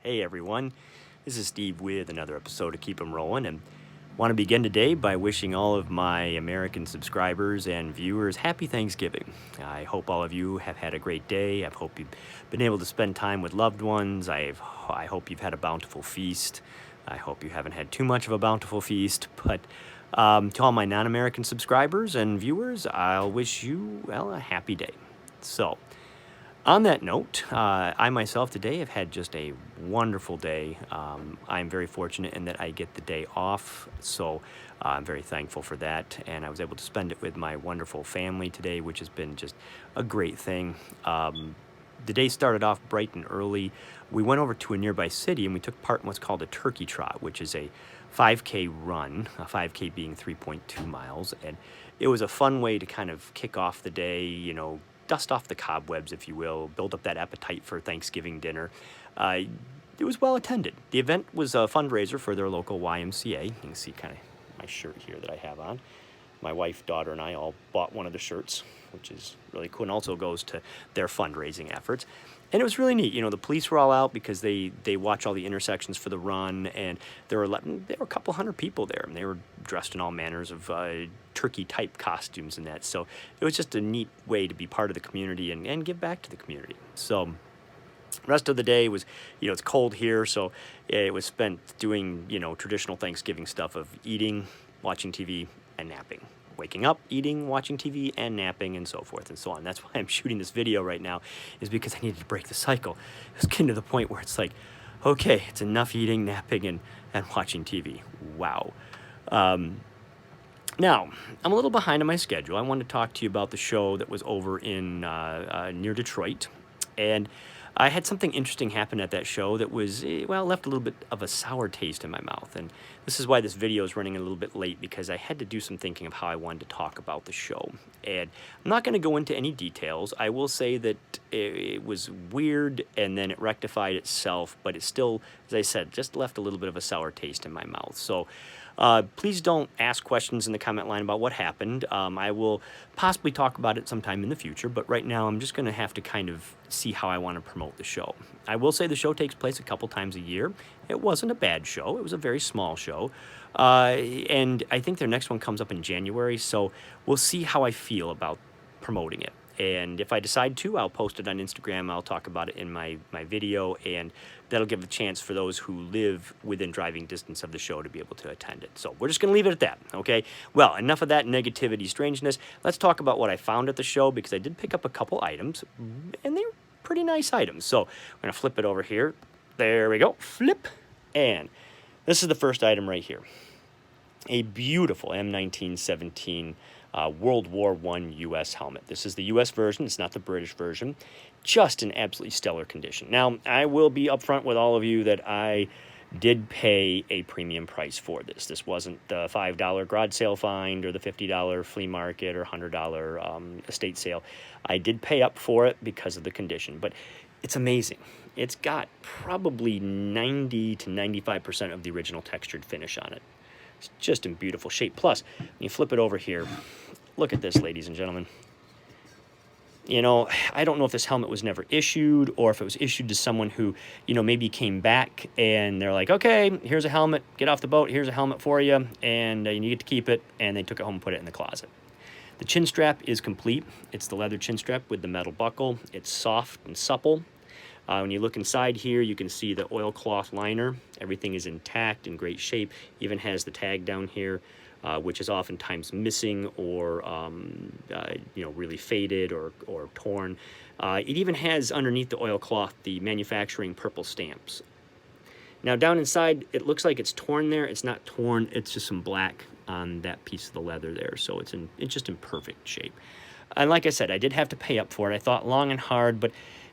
Hey everyone, this is Steve with another episode of Keep 'em Rolling, and want to begin today by wishing all of my American subscribers and viewers happy Thanksgiving. I hope all of you have had a great day. I hope you've been able to spend time with loved ones. I hope you've had a bountiful feast. I hope you haven't had too much of a bountiful feast, but to all my non-American subscribers and viewers, I'll wish you, well, a happy day. So, on that note, I myself today have had just a wonderful day. I'm very fortunate in that I get the day off, so I'm very thankful for that. And I was able to spend it with my wonderful family today, which has been just a great thing. The day started off bright and early. We went over to a nearby city and we took part in what's called a turkey trot, which is a 5K run, a 5K being 3.2 miles. And it was a fun way to kind of kick off the day, dust off the cobwebs, if you will, build up that appetite for Thanksgiving dinner. It was well attended. The event was a fundraiser for their local YMCA. You can see kind of my shirt here that I have on. My wife, daughter, and I all bought one of the shirts, which is really cool, and also goes to their fundraising efforts. And it was really neat. The police were all out because they watch all the intersections for the run, and there were a couple hundred people there, and they were dressed in all manners of turkey-type costumes and that. So it was just a neat way to be part of the community and give back to the community. So the rest of the day was, it's cold here, so it was spent doing, traditional Thanksgiving stuff of eating, watching TV, and napping. Waking up, eating, watching TV, and napping, and so forth and so on. That's why I'm shooting this video right now, is because I needed to break the cycle. It's getting to the point where it's like, okay, it's enough eating, napping, and watching TV. Wow. Now, I'm a little behind on my schedule. I wanted to talk to you about the show that was over in near Detroit. And I had something interesting happen at that show that was, left a little bit of a sour taste in my mouth. And this is why this video is running a little bit late, because I had to do some thinking of how I wanted to talk about the show. And I'm not going to go into any details. I will say that it was weird and then it rectified itself, but it still, as I said, just left a little bit of a sour taste in my mouth. So please don't ask questions in the comment line about what happened. I will possibly talk about it sometime in the future, but right now I'm just going to have to kind of see how I want to promote the show. I will say the show takes place a couple times a year. It wasn't a bad show. It was a very small show. And I think their next one comes up in January, so we'll see how I feel about promoting it. And if I decide to, I'll post it on Instagram. I'll talk about it in my video, and that'll give a chance for those who live within driving distance of the show to be able to attend it. So we're just going to leave it at that, okay? Well, enough of that negativity, strangeness. Let's talk about what I found at the show, because I did pick up a couple items, and they were pretty nice items. So I'm going to flip it over here. There we go. Flip. And this is the first item right here. A beautiful M1917 World War I U.S. helmet. This is the U.S. version. It's not the British version. Just in absolutely stellar condition. Now, I will be upfront with all of you that I did pay a premium price for this. This wasn't the $5 garage sale find or the $50 flea market or $100 estate sale. I did pay up for it because of the condition, but it's amazing. It's got probably 90 to 95% of the original textured finish on it. It's just in beautiful shape. Plus, when you flip it over here, look at this, ladies and gentlemen. I don't know if this helmet was never issued or if it was issued to someone who, maybe came back and they're like, okay, here's a helmet, get off the boat, here's a helmet for you, and you get to keep it, and they took it home and put it in the closet. The chin strap is complete. It's the leather chin strap with the metal buckle. It's soft and supple. When you look inside here, you can see the oilcloth liner. Everything is intact, in great shape. Even has the tag down here, which is oftentimes missing or really faded or torn. It even has underneath the oilcloth the manufacturing purple stamps. Now down inside, it looks like it's torn there. It's not torn. It's just some black on that piece of the leather there. So it's just in perfect shape. And like I said, I did have to pay up for it. I thought long and hard, but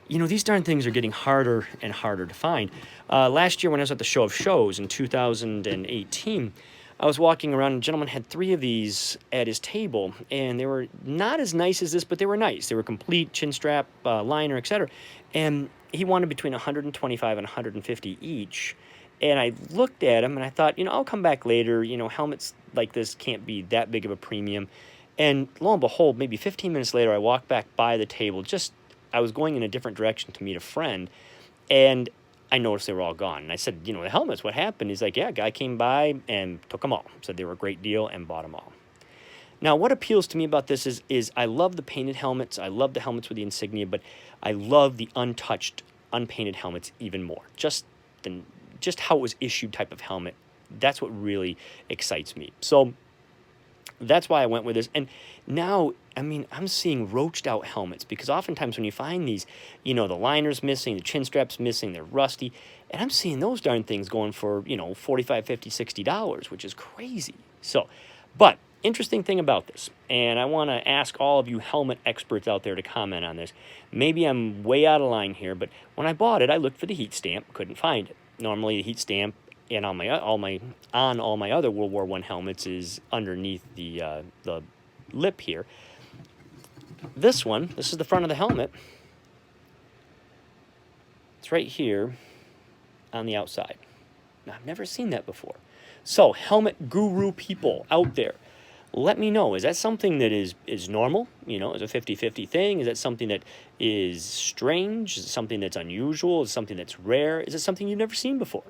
these darn things are getting harder and harder to find. Last year when I was at the Show of Shows in 2018, I was walking around and a gentleman had 3 of these at his table, and they were not as nice as this, but they were nice. They were complete, chin strap, liner, etc. And he wanted between $125 and $150 each. And I looked at him and I thought, I'll come back later. Helmets like this can't be that big of a premium. And lo and behold, maybe 15 minutes later, I walked back by the table. I was going in a different direction to meet a friend, and I noticed they were all gone. And I said, you know, the helmets, what happened? He's like, yeah, a guy came by and took them all. Said they were a great deal and bought them all. Now, what appeals to me about this is I love the painted helmets. I love the helmets with the insignia, but I love the untouched, unpainted helmets even more. Just how it was issued type of helmet. That's what really excites me. So that's why I went with this. And now, I mean, I'm seeing roached out helmets, because oftentimes when you find these, you know, the liner's missing, the chin strap's missing, they're rusty, and I'm seeing those darn things going for, you know, $45, $50, $60, which is crazy. So, but interesting thing about this, and I want to ask all of you helmet experts out there to comment on this. Maybe I'm way out of line here, but when I bought it, I looked for the heat stamp, couldn't find it. Normally, the heat stamp and on all my other World War I helmets is underneath the lip here. This is the front of the helmet. It's right here on the outside. Now, I've never seen that before. So, helmet guru people out there, let me know. Is that something that is normal? You know, is a 50-50 thing? Is that something that is strange? Is it something that's unusual? Is it something that's rare? Is it something you've never seen before?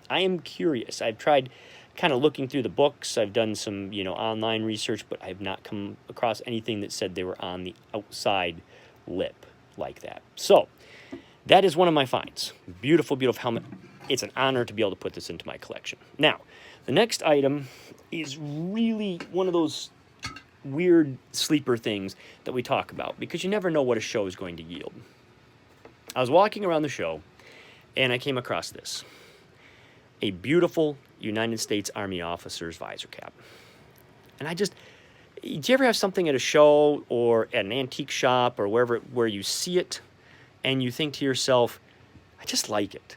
I am curious. I've tried kind of looking through the books. I've done some, you know, online research, but I've not come across anything that said they were on the outside lip like that. So, that is one of my finds. Beautiful, beautiful helmet. It's an honor to be able to put this into my collection. Now, the next item is really one of those weird sleeper things that we talk about, because you never know what a show is going to yield. I was walking around the show, and I came across this. A beautiful United States Army officer's visor cap. And do you ever have something at a show or at an antique shop or where you see it and you think to yourself, I just like it.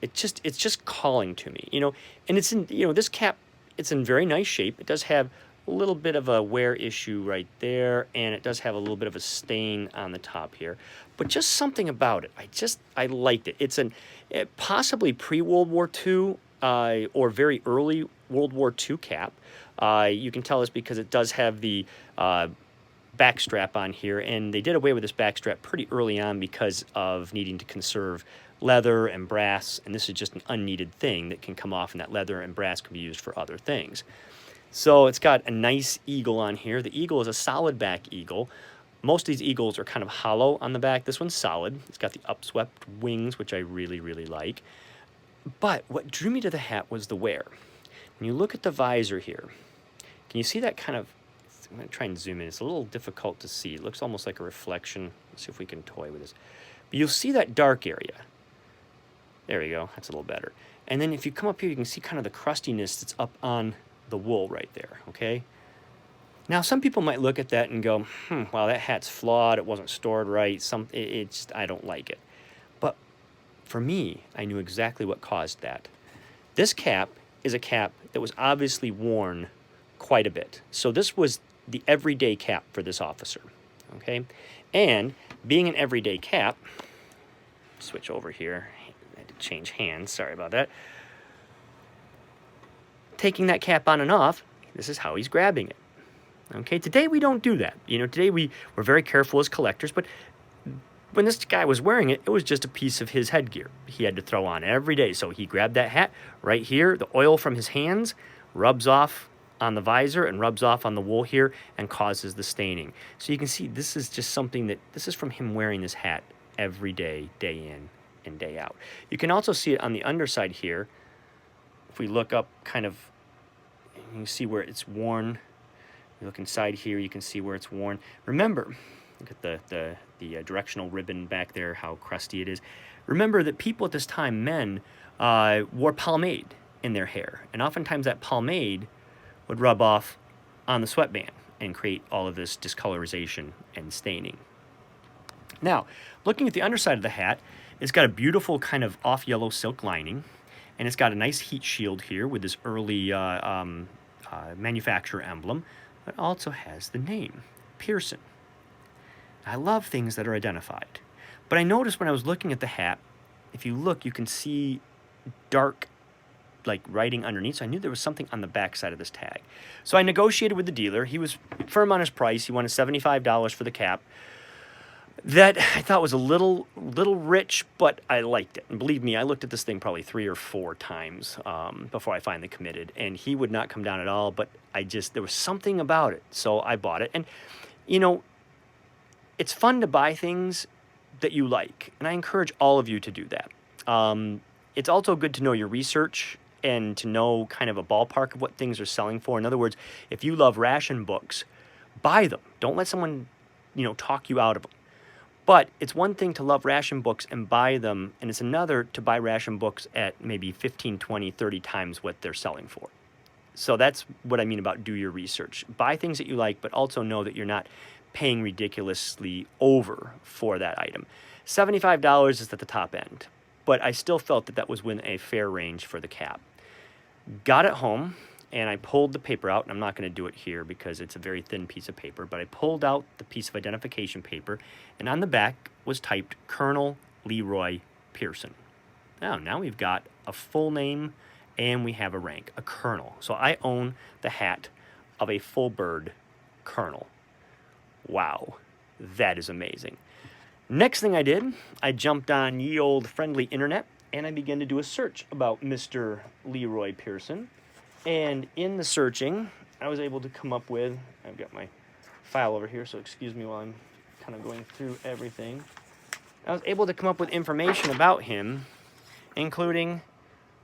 It's just calling to me, you know. And it's in, you know, this cap, it's in very nice shape. It does have a little bit of a wear issue right there, and it does have a little bit of a stain on the top here. But just something about it, I liked it. It's possibly pre-World War II or very early World War II cap. You can tell this because it does have the back strap on here, and they did away with this back strap pretty early on because of needing to conserve leather and brass, and this is just an unneeded thing that can come off, and that leather and brass can be used for other things. So it's got a nice eagle on here. The eagle is a solid back eagle. Most of these eagles are kind of hollow on the back. This one's solid. It's got the upswept wings, which I really, really like. But what drew me to the hat was the wear. When you look at the visor here, can you see that kind of, I'm going to try and zoom in. It's a little difficult to see. It looks almost like a reflection. Let's see if we can toy with this. But you'll see that dark area. There we go. That's a little better. And then if you come up here, you can see kind of the crustiness that's up on the wool right there, okay? Now, some people might look at that and go, wow, that hat's flawed. It wasn't stored right. I don't like it. But for me, I knew exactly what caused that. This cap is a cap that was obviously worn quite a bit. So this was the everyday cap for this officer, okay? And being an everyday cap, switch over here. I had to change hands. Sorry about that. Taking that cap on and off, this is how he's grabbing it. Okay, today we don't do that. You know, today we're very careful as collectors, but when this guy was wearing it, it was just a piece of his headgear he had to throw on every day. So he grabbed that hat right here. The oil from his hands rubs off on the visor and rubs off on the wool here and causes the staining. So you can see this is just something this is from him wearing this hat every day, day in and day out. You can also see it on the underside here. If we look up kind of, you can see where it's worn. You look inside here, you can see where it's worn. Remember, look at the directional ribbon back there, how crusty it is. Remember that people at this time, men, wore pomade in their hair. And oftentimes that pomade would rub off on the sweatband and create all of this discolorization and staining. Now, looking at the underside of the hat, it's got a beautiful kind of off-yellow silk lining. And it's got a nice heat shield here with this early manufacturer emblem. But also has the name, Pearson. I love things that are identified. But I noticed when I was looking at the hat, if you look, you can see dark, like, writing underneath. So I knew there was something on the back side of this tag. So I negotiated with the dealer. He was firm on his price. He wanted $75 for the cap. that I thought was a little rich, but I liked it. And believe me, I looked at this thing probably 3 or 4 times before I finally committed, and he would not come down at all. But there was something about it, so I bought it. And you know, it's fun to buy things that you like, and I encourage all of you to do that. It's also good to know your research and to know kind of a ballpark of what things are selling for. In other words, if you love ration books, buy them. Don't let someone, talk you out of them. But it's one thing to love ration books and buy them, and it's another to buy ration books at maybe 15, 20, 30 times what they're selling for. So that's what I mean about do your research. Buy things that you like, but also know that you're not paying ridiculously over for that item. $75 is at the top end, but I still felt that that was within a fair range for the cap. Got it home, and I pulled the paper out, and I'm not going to do it here because it's a very thin piece of paper, but I pulled out the piece of identification paper, and on the back was typed Colonel Leroy Pearson. Now we've got a full name, and we have a rank, a colonel. So I own the hat of a full bird colonel. Wow, that is amazing. Next thing I did, I jumped on ye old friendly internet, and I began to do a search about Mr. Leroy Pearson. And in the searching, I was able to come up with, I've got my file over here, so excuse me while I'm kind of going through everything. I was able to come up with information about him, including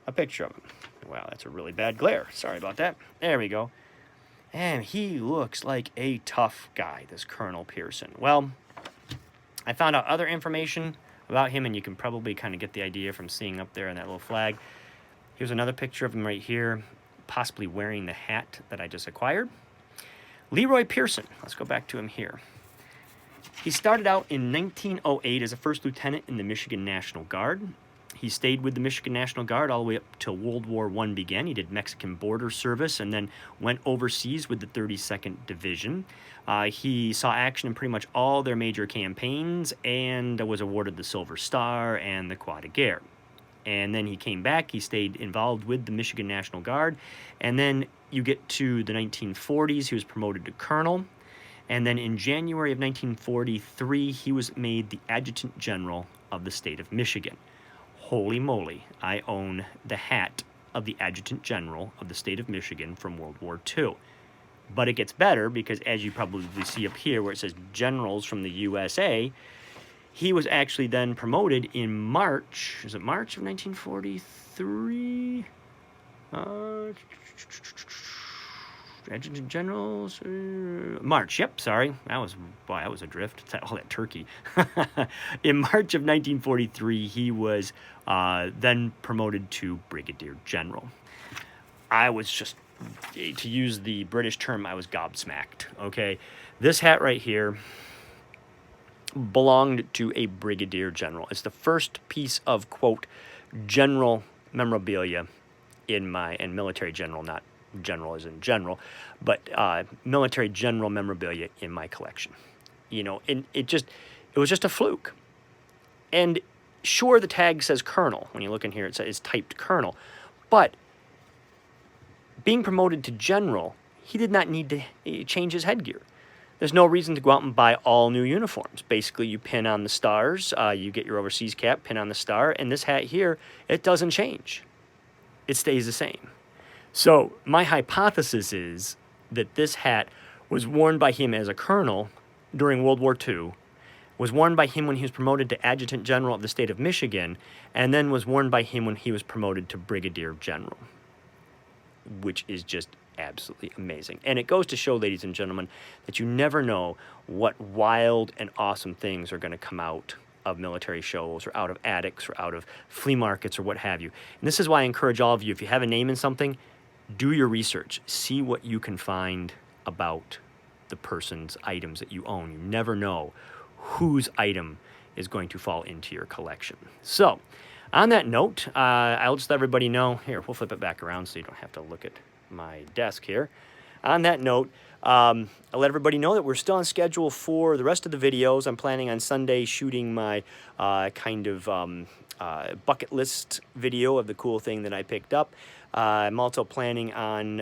a picture of him. Wow, that's a really bad glare. Sorry about that. There we go. And he looks like a tough guy, this Colonel Pearson. Well, I found out other information about him, and you can probably kind of get the idea from seeing up there on that little flag. Here's another picture of him right here, possibly wearing the hat that I just acquired. Leroy Pearson, let's go back to him here. He started out in 1908 as a first lieutenant in the Michigan National Guard. He stayed with the Michigan National Guard all the way up till World War I began. He did Mexican border service and then went overseas with the 32nd Division. He saw action in pretty much all their major campaigns and was awarded the Silver Star and the Croix de Guerre. And then he came back. He stayed involved with the Michigan National Guard. And then you get to the 1940s. He was promoted to colonel. And then in January of 1943, he was made the Adjutant General of the state of Michigan. Holy moly, I own the hat of the Adjutant General of the state of Michigan from World War II. But it gets better because, as you probably see up here where it says Generals from the USA, he was actually then promoted in March. Is it March of 1943? Adjutant Generals, March. Yep, sorry, that was a drift. All that turkey. In March of 1943, he was then promoted to Brigadier General. I was just, to use the British term, I was gobsmacked. Okay, this hat right here belonged to a Brigadier General. It's the first piece of, quote, general memorabilia in and military general, not general as in general, but military general memorabilia in my collection. And it was just a fluke. And sure, the tag says colonel. When you look in here, it's typed colonel. But being promoted to general, he did not need to change his headgear. There's no reason to go out and buy all new uniforms. Basically, you pin on the stars, you get your overseas cap, pin on the star, and this hat here, it doesn't change. It stays the same. So my hypothesis is that this hat was worn by him as a colonel during World War II, was worn by him when he was promoted to Adjutant General of the state of Michigan, and then was worn by him when he was promoted to Brigadier General, which is just absolutely amazing. And it goes to show, ladies and gentlemen, that you never know what wild and awesome things are going to come out of military shows or out of attics or out of flea markets or what have you. And this is why I encourage all of you, if you have a name in something, do your research. See what you can find about the person's items that you own. You never know whose item is going to fall into your collection. So, on that note, I'll just let everybody know. Here, we'll flip it back around so you don't have to look at my desk here. On that note, I'll let everybody know that we're still on schedule for the rest of the videos. I'm planning on Sunday shooting my bucket list video of the cool thing that I picked up. I'm also planning on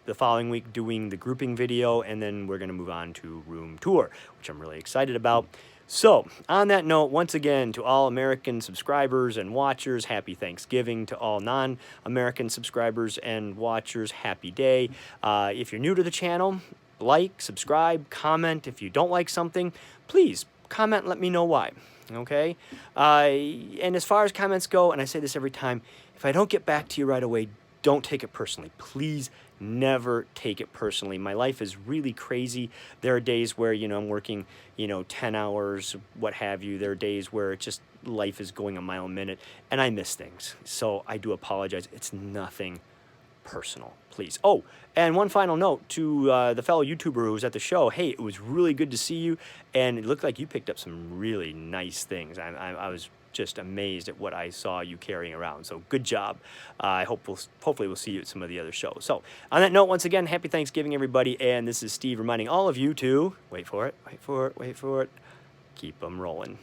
the following week doing the grouping video, and then we're going to move on to room tour, which I'm really excited about. So, on that note, once again, to all American subscribers and watchers, happy Thanksgiving. To all non-American subscribers and watchers, happy day. If you're new to the channel, like, subscribe, comment. If you don't like something, please comment and let me know why. Okay? And as far as comments go, and I say this every time, if I don't get back to you right away, don't take it personally. Please never take it personally. My life is really crazy. There are days where, I'm working, 10 hours, what have you. There are days where life is going a mile a minute, and I miss things. So I do apologize. It's nothing personal, please. Oh, and one final note to the fellow YouTuber who was at the show. Hey, it was really good to see you, and it looked like you picked up some really nice things. I was just amazed at what I saw you carrying around. So good job. I hopefully we'll see you at some of the other shows. So on that note, once again, happy Thanksgiving, everybody. And this is Steve reminding all of you to wait for it, keep them rolling.